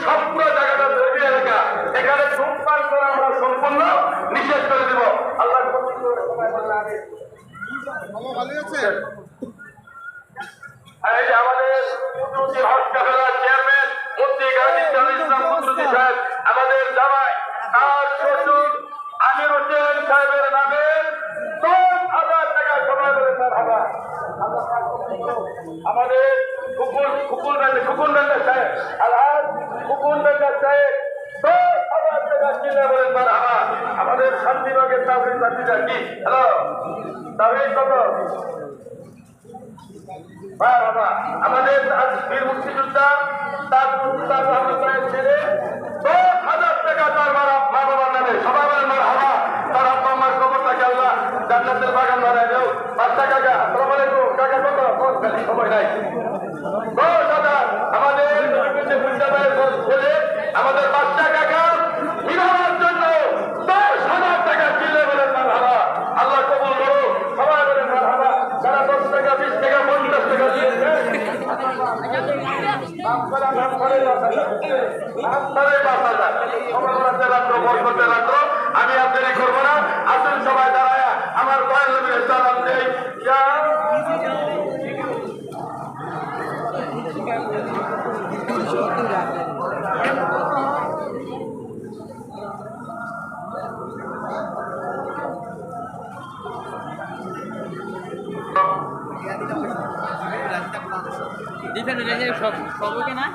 স্বপ্ন জায়গাটা ধর্মীয় এলাকা, এখানে ধূমপান করা আমরা সম্পূর্ণ নিষেধ করে দেব। আল্লাহ এই যে আমাদের চেয়ারম্যান মুফতি গাজী ইসলাম কুদরতি সাহেব, আমাদের জামাই তার শ্বশুর আমির হোসেন সাহেবের নামে 10,000 টাকা সময় করে তার হাবা। আমাদের খুকুন বেন্ডার সাহেব, আলহাজ খুকুন বেন্ডার সাহেব 10,000 টাকা কিনে বলেন তার হাবা। আমাদের শান্তিবাগের তাবলিগ সাথীরা কি হ্যালো তাবলিগ কত আমাদের বীর মুক্তিযোদ্ধা তার ছেলে 10,000 টাকা তার মা বাবার নামে। সবাই বলেন মার হাবা। তার আব্বা আমার কবরটাকে আল্লাহ জান্নাতের বাগান বানায় দেও। বাচ্চা কাকা আসসালামু আলাইকুম। কাকা কত সময় নাই 10,000 আমাদের ছেলে আমাদের বাচ্চা কাকা বিবাহের জন্য 10,000 টাকা কিনলে বলেন মার হাবা। আল্লাহ কবুল করো। সবাই বলেন মার হাবা। যারা 10 টাকা 20 টাকা 50 টাকা দিয়েছে আমি আর দেরি করবো না। আসুন সবাই দাঁড়ায় আমার পয়গম্বরের সালাম দেই। সবকে না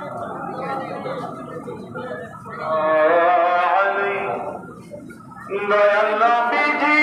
দয়াল নবীজি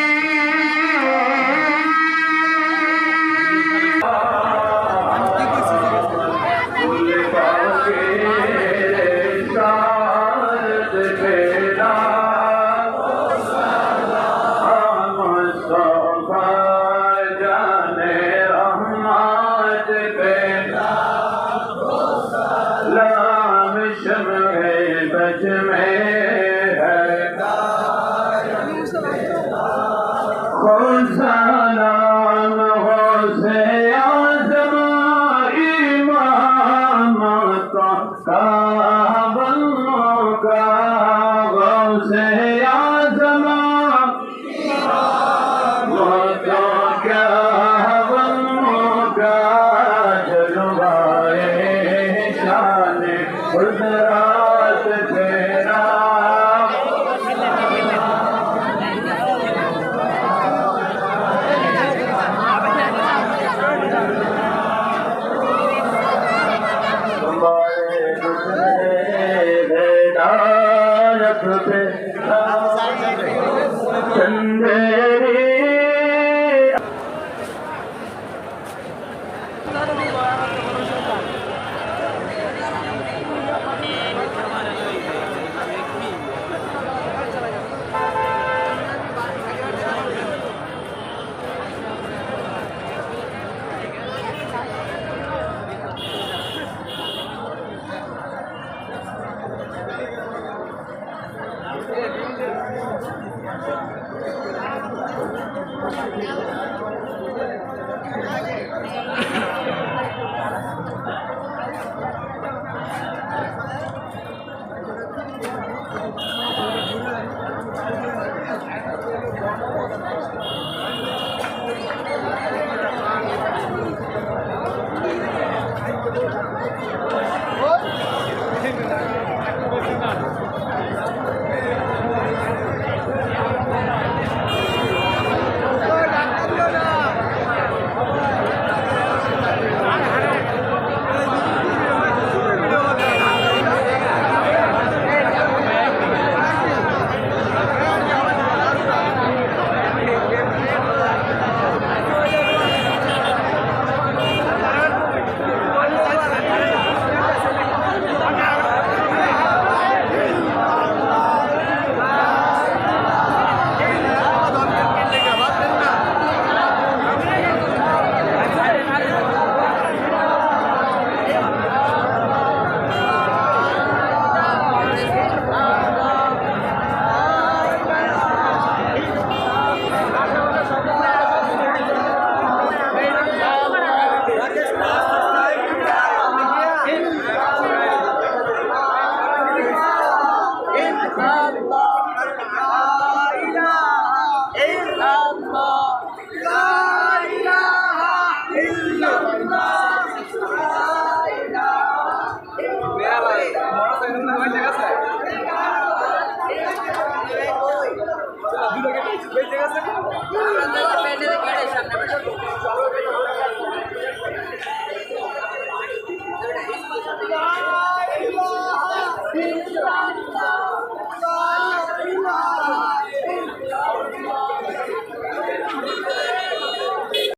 প্যান্ডেলের গেটের সামনে